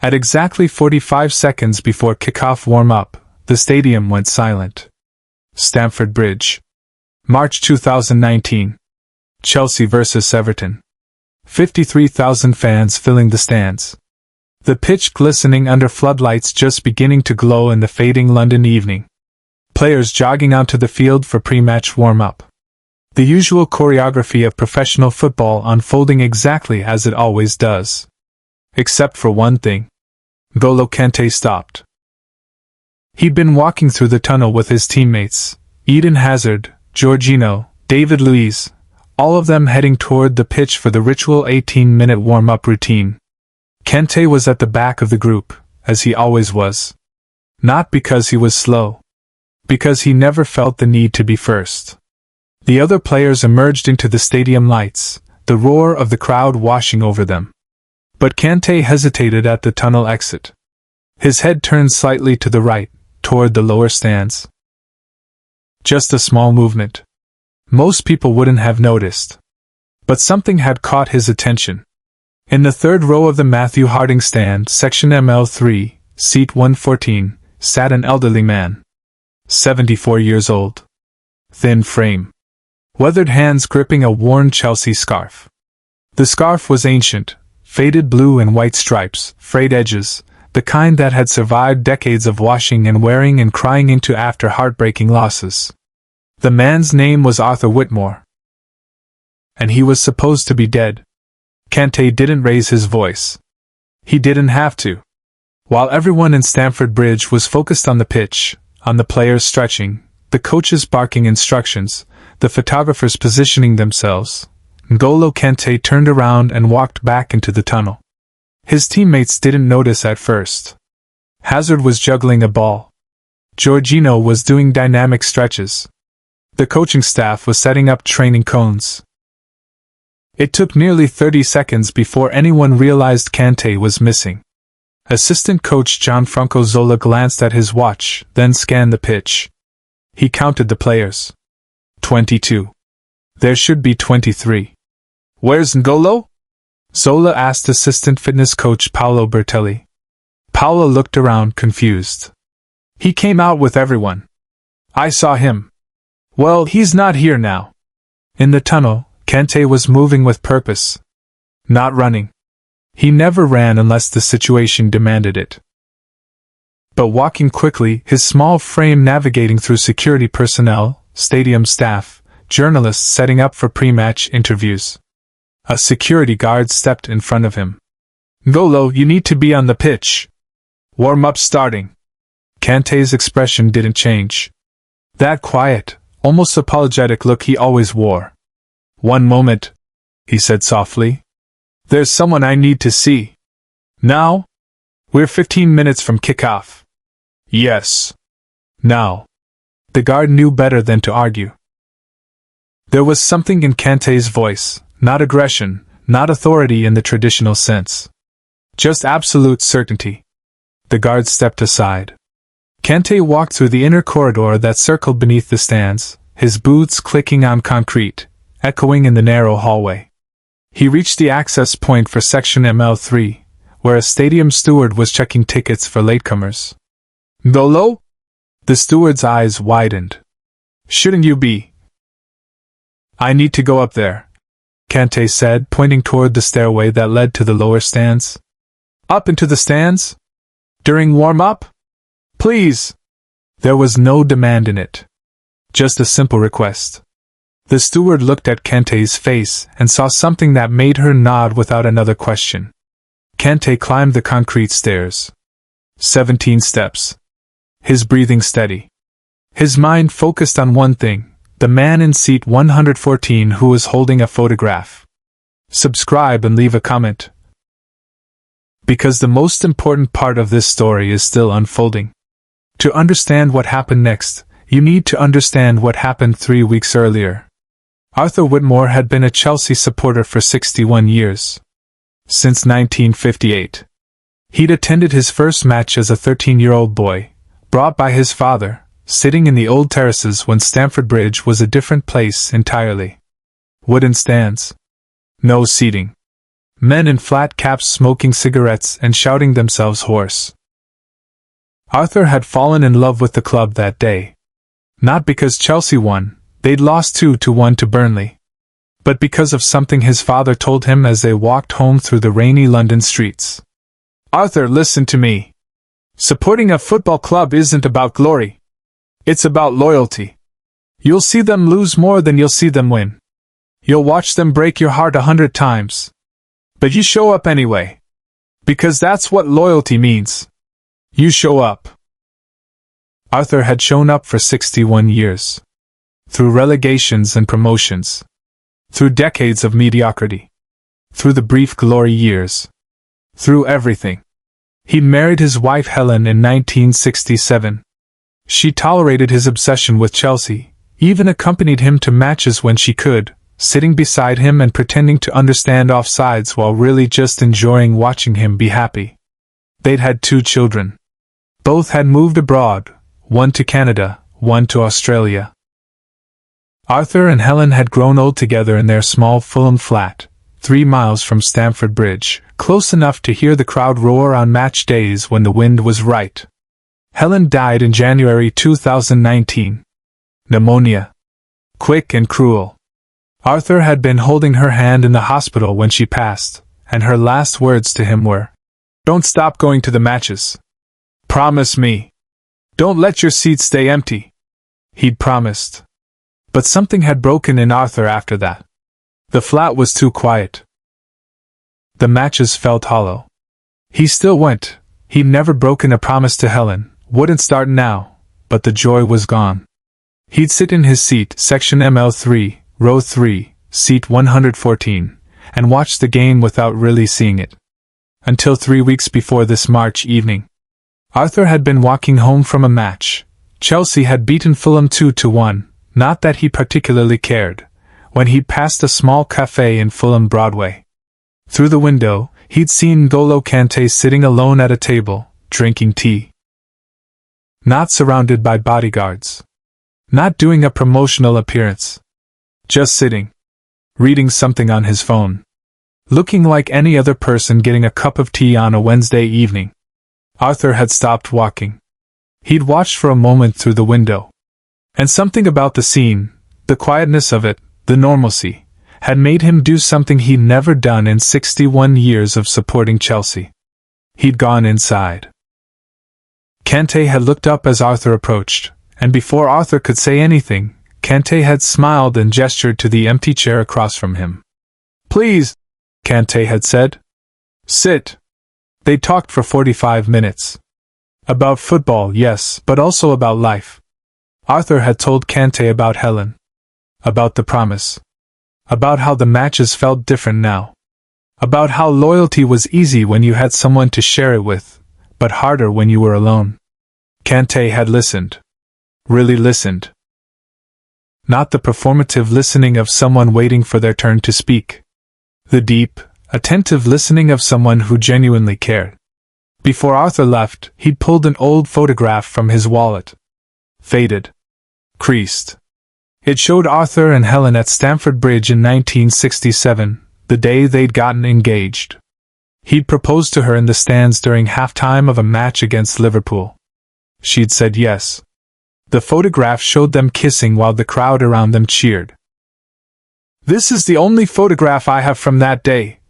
At exactly 45 seconds before kickoff warm-up, the stadium went silent. Stamford Bridge. March 2019. Chelsea vs Everton. 53,000 fans filling the stands. The pitch glistening under floodlights just beginning to glow in the fading London evening. Players jogging onto the field for pre-match warm-up. The usual choreography of professional football unfolding exactly as it always does. Except for one thing. N'Golo Kanté stopped. He'd been walking through the tunnel with his teammates, Eden Hazard, Jorginho, David Luiz, all of them heading toward the pitch for the ritual 18-minute warm-up routine. Kanté was at the back of the group, as he always was. Not because he was slow. Because he never felt the need to be first. The other players emerged into the stadium lights, the roar of the crowd washing over them. But Kanté hesitated at the tunnel exit. His head turned slightly to the right, toward the lower stands. Just a small movement. Most people wouldn't have noticed. But something had caught his attention. In the third row of the Matthew Harding stand, section ML3, seat 114, sat an elderly man. 74 years old. Thin frame. Weathered hands gripping a worn Chelsea scarf. The scarf was ancient, faded blue and white stripes, frayed edges, the kind that had survived decades of washing and wearing and crying into after heartbreaking losses. The man's name was Arthur Whitmore. And he was supposed to be dead. Kanté didn't raise his voice. He didn't have to. While everyone in Stamford Bridge was focused on the pitch, on the players stretching, the coaches barking instructions, the photographers positioning themselves, N'Golo Kanté turned around and walked back into the tunnel. His teammates didn't notice at first. Hazard was juggling a ball. Jorginho was doing dynamic stretches. The coaching staff was setting up training cones. It took nearly 30 seconds before anyone realized Kanté was missing. Assistant coach Gianfranco Zola glanced at his watch, then scanned the pitch. He counted the players. 22. There should be 23. Where's N'Golo? Zola asked assistant fitness coach Paolo Bertelli. Paolo looked around confused. He came out with everyone. I saw him. Well, he's not here now. In the tunnel, Kanté was moving with purpose. Not running. He never ran unless the situation demanded it. But walking quickly, his small frame navigating through security personnel, stadium staff, journalists setting up for pre-match interviews. A security guard stepped in front of him. N'Golo, you need to be on the pitch. Warm-up starting. Kanté's expression didn't change. That quiet, almost apologetic look he always wore. One moment, he said softly. There's someone I need to see. Now? We're 15 minutes from kickoff. Yes. Now. The guard knew better than to argue. There was something in Kanté's voice, not aggression, not authority in the traditional sense. Just absolute certainty. The guard stepped aside. Kanté walked through the inner corridor that circled beneath the stands, his boots clicking on concrete, echoing in the narrow hallway. He reached the access point for section ML3, where a stadium steward was checking tickets for latecomers. N'Golo? The steward's eyes widened. Shouldn't you be? I need to go up there, Kanté said, pointing toward the stairway that led to the lower stands. Up into the stands? During warm-up? Please! There was no demand in it. Just a simple request. The steward looked at Kanté's face and saw something that made her nod without another question. Kanté climbed the concrete stairs. 17 steps. His breathing steady. His mind focused on one thing, the man in seat 114 who was holding a photograph. Subscribe and leave a comment. Because the most important part of this story is still unfolding. To understand what happened next, you need to understand what happened 3 weeks earlier. Arthur Whitmore had been a Chelsea supporter for 61 years. Since 1958. He'd attended his first match as a 13-year-old boy, brought by his father, sitting in the old terraces when Stamford Bridge was a different place entirely. Wooden stands. No seating. men in flat caps smoking cigarettes and shouting themselves hoarse. Arthur had fallen in love with the club that day. Not because Chelsea won, they'd lost 2-1 to Burnley, but because of something his father told him as they walked home through the rainy London streets. "Arthur, listen to me. Supporting a football club isn't about glory. It's about loyalty. You'll see them lose more than you'll see them win. You'll watch them break your heart 100 times. But you show up anyway. Because that's what loyalty means. You show up." Arthur had shown up for 61 years. Through relegations and promotions. Through decades of mediocrity. Through the brief glory years. Through everything. He married his wife Helen in 1967. She tolerated his obsession with Chelsea, even accompanied him to matches when she could, sitting beside him and pretending to understand offsides while really just enjoying watching him be happy. They'd had 2 children. Both had moved abroad, one to Canada, one to Australia. Arthur and Helen had grown old together in their small Fulham flat, 3 miles from Stamford Bridge, close enough to hear the crowd roar on match days when the wind was right. Helen died in January 2019. Pneumonia. Quick and cruel. Arthur had been holding her hand in the hospital when she passed, and her last words to him were, "Don't stop going to the matches. Promise me. Don't let your seat stay empty." He'd promised. But something had broken in Arthur after that. The flat was too quiet. The matches felt hollow. He still went. He'd never broken a promise to Helen, wouldn't start now, but the joy was gone. He'd sit in his seat, section ML3, row 3, seat 114, and watch the game without really seeing it. Until 3 weeks before this March evening. Arthur had been walking home from a match. Chelsea had beaten Fulham 2-1, not that he particularly cared, when he'd passed a small café in Fulham Broadway. Through the window, he'd seen N'Golo Kanté sitting alone at a table, drinking tea. Not surrounded by bodyguards. Not doing a promotional appearance. Just sitting. Reading something on his phone. Looking like any other person getting a cup of tea on a Wednesday evening. Arthur had stopped walking. He'd watched for a moment through the window. And something about the scene, the quietness of it, the normalcy, had made him do something he'd never done in 61 years of supporting Chelsea. He'd gone inside. Kanté had looked up as Arthur approached, and before Arthur could say anything, Kanté had smiled and gestured to the empty chair across from him. "Please," Kanté had said. "Sit." They talked for 45 minutes. About football, yes, but also about life. Arthur had told Kanté about Helen. About the promise. About how the matches felt different now. About how loyalty was easy when you had someone to share it with, but harder when you were alone. Kanté had listened. Really listened. Not the performative listening of someone waiting for their turn to speak. The deep, attentive listening of someone who genuinely cared. Before Arthur left, he'd pulled an old photograph from his wallet. Faded. Creased. It showed Arthur and Helen at Stamford Bridge in 1967, the day they'd gotten engaged. He'd proposed to her in the stands during halftime of a match against Liverpool. She'd said yes. The photograph showed them kissing while the crowd around them cheered. "This is the only photograph I have from that day,"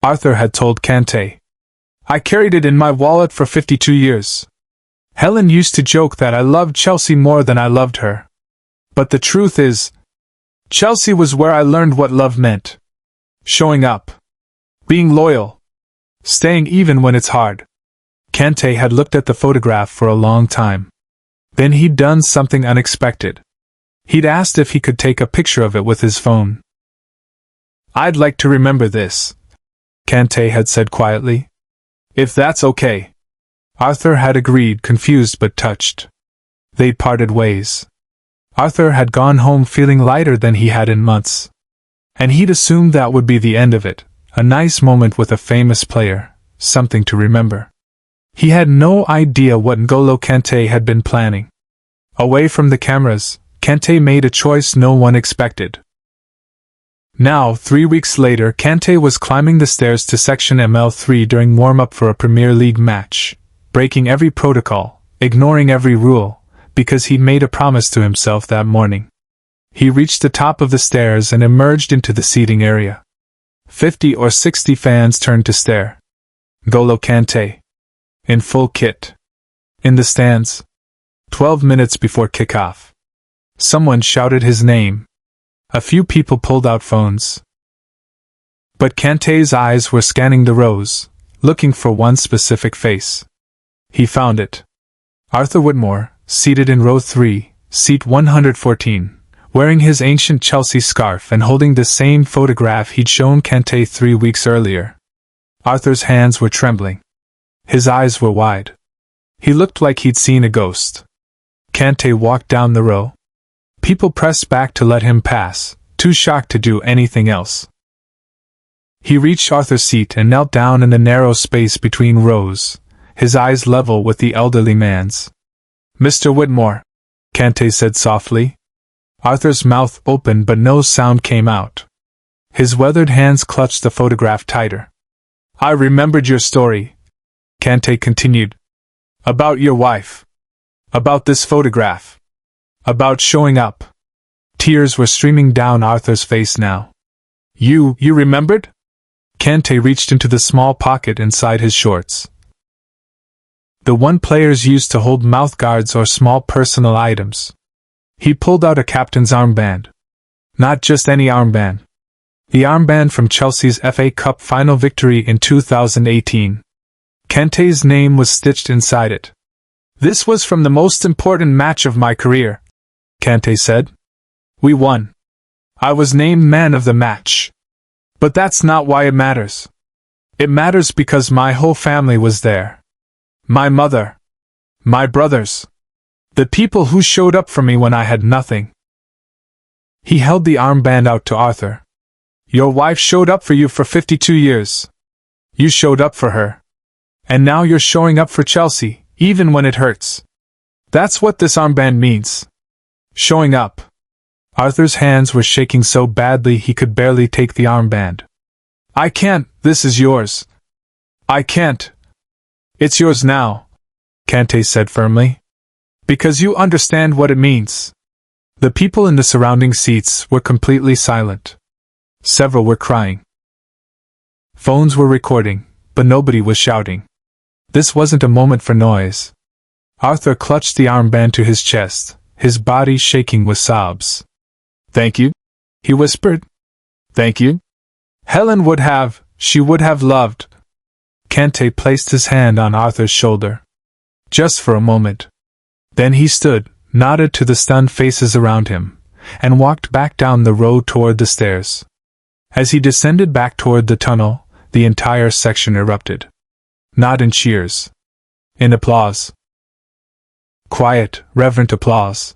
Arthur had told Kanté. "I carried it in my wallet for 52 years. Helen used to joke that I loved Chelsea more than I loved her. But the truth is, Chelsea was where I learned what love meant. Showing up. Being loyal. Staying even when it's hard." Kanté had looked at the photograph for a long time. Then he'd done something unexpected. He'd asked if he could take a picture of it with his phone. "I'd like to remember this," Kanté had said quietly. "If that's okay." Arthur had agreed, confused but touched. They'd parted ways. Arthur had gone home feeling lighter than he had in months. And he'd assumed that would be the end of it, a nice moment with a famous player, something to remember. He had no idea what N'Golo Kanté had been planning. Away from the cameras, Kanté made a choice no one expected. Now, 3 weeks later, Kanté was climbing the stairs to section ML3 during warm-up for a Premier League match, breaking every protocol, ignoring every rule, because he'd made a promise to himself that morning. He reached the top of the stairs and emerged into the seating area. 50 or 60 fans turned to stare. N'Golo Kanté. In full kit. In the stands. 12 minutes before kickoff. Someone shouted his name. A few people pulled out phones. But Kanté's eyes were scanning the rows, looking for one specific face. He found it. Arthur Whitmore, seated in row 3, seat 114, wearing his ancient Chelsea scarf and holding the same photograph he'd shown Kanté 3 weeks earlier. Arthur's hands were trembling. His eyes were wide. He looked like he'd seen a ghost. Kanté walked down the row. People pressed back to let him pass, too shocked to do anything else. He reached Arthur's seat and knelt down in the narrow space between rows, his eyes level with the elderly man's. "Mr. Whitmore," Kanté said softly. Arthur's mouth opened but no sound came out. His weathered hands clutched the photograph tighter. "I remembered your story," Kanté continued. "About your wife. About this photograph. About showing up." Tears were streaming down Arthur's face now. You remembered?" Kanté reached into the small pocket inside his shorts. The one players used to hold mouthguards or small personal items. He pulled out a captain's armband. Not just any armband. The armband from Chelsea's FA Cup final victory in 2018. Kanté's name was stitched inside it. "This was from the most important match of my career," Kanté said. "We won. I was named man of the match. But that's not why it matters. It matters because my whole family was there. My mother. My brothers. The people who showed up for me when I had nothing." He held the armband out to Arthur. "Your wife showed up for you for 52 years. You showed up for her. And now you're showing up for Chelsea, even when it hurts. That's what this armband means. Showing up." Arthur's hands were shaking so badly he could barely take the armband. "I can't, this is yours. I can't." "It's yours now," Kanté said firmly. "Because you understand what it means." The people in the surrounding seats were completely silent. Several were crying. Phones were recording, but nobody was shouting. This wasn't a moment for noise. Arthur clutched the armband to his chest, his body shaking with sobs. "Thank you," he whispered. "Thank you. Helen she would have loved." Kanté placed his hand on Arthur's shoulder. Just for a moment. Then he stood, nodded to the stunned faces around him, and walked back down the road toward the stairs. As he descended back toward the tunnel, the entire section erupted. Not in cheers. In applause. Quiet, reverent applause.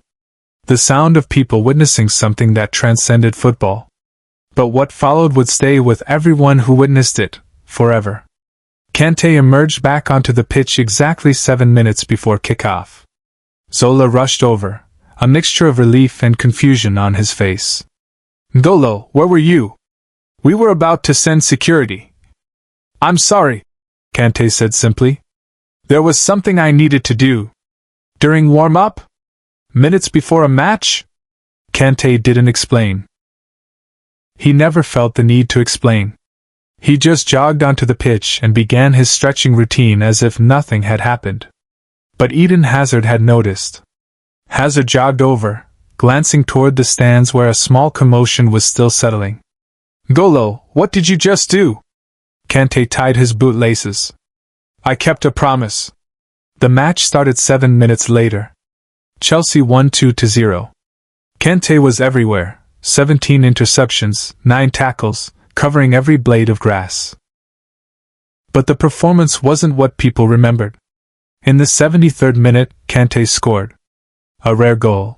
The sound of people witnessing something that transcended football. But what followed would stay with everyone who witnessed it, forever. Kanté emerged back onto the pitch exactly 7 minutes before kickoff. Zola rushed over, a mixture of relief and confusion on his face. "N'Golo, where were you? We were about to send security." "I'm sorry," Kanté said simply. "There was something I needed to do." "During warm-up? Minutes before a match?" Kanté didn't explain. He never felt the need to explain. He just jogged onto the pitch and began his stretching routine as if nothing had happened. But Eden Hazard had noticed. Hazard jogged over, glancing toward the stands where a small commotion was still settling. "N'Golo, what did you just do?" Kanté tied his bootlaces. "I kept a promise." The match started 7 minutes later. Chelsea won 2-0. Kanté was everywhere, 17 interceptions, 9 tackles, covering every blade of grass. But the performance wasn't what people remembered. In the 73rd minute, Kanté scored. A rare goal.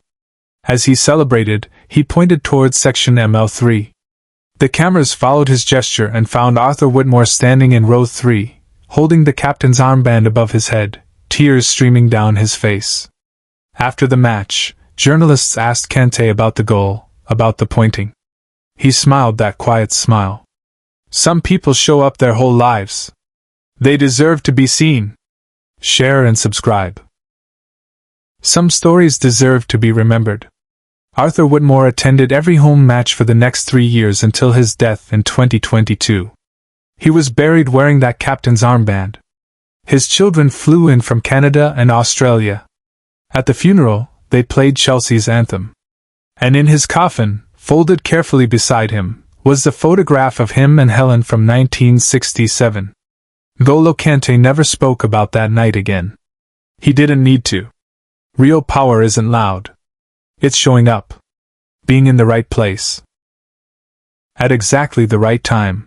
As he celebrated, he pointed towards section ML3. The cameras followed his gesture and found Arthur Whitmore standing in row 3, holding the captain's armband above his head, tears streaming down his face. After the match, journalists asked Kanté about the goal, about the pointing. He smiled that quiet smile. Some people show up their whole lives. They deserve to be seen. Share and subscribe. Some stories deserve to be remembered. Arthur Whitmore attended every home match for the next 3 years until his death in 2022. He was buried wearing that captain's armband. His children flew in from Canada and Australia. At the funeral, they played Chelsea's anthem. And in his coffin, folded carefully beside him, was the photograph of him and Helen from 1967. N'Golo Kanté never spoke about that night again. He didn't need to. Real power isn't loud. It's showing up. Being in the right place. At exactly the right time.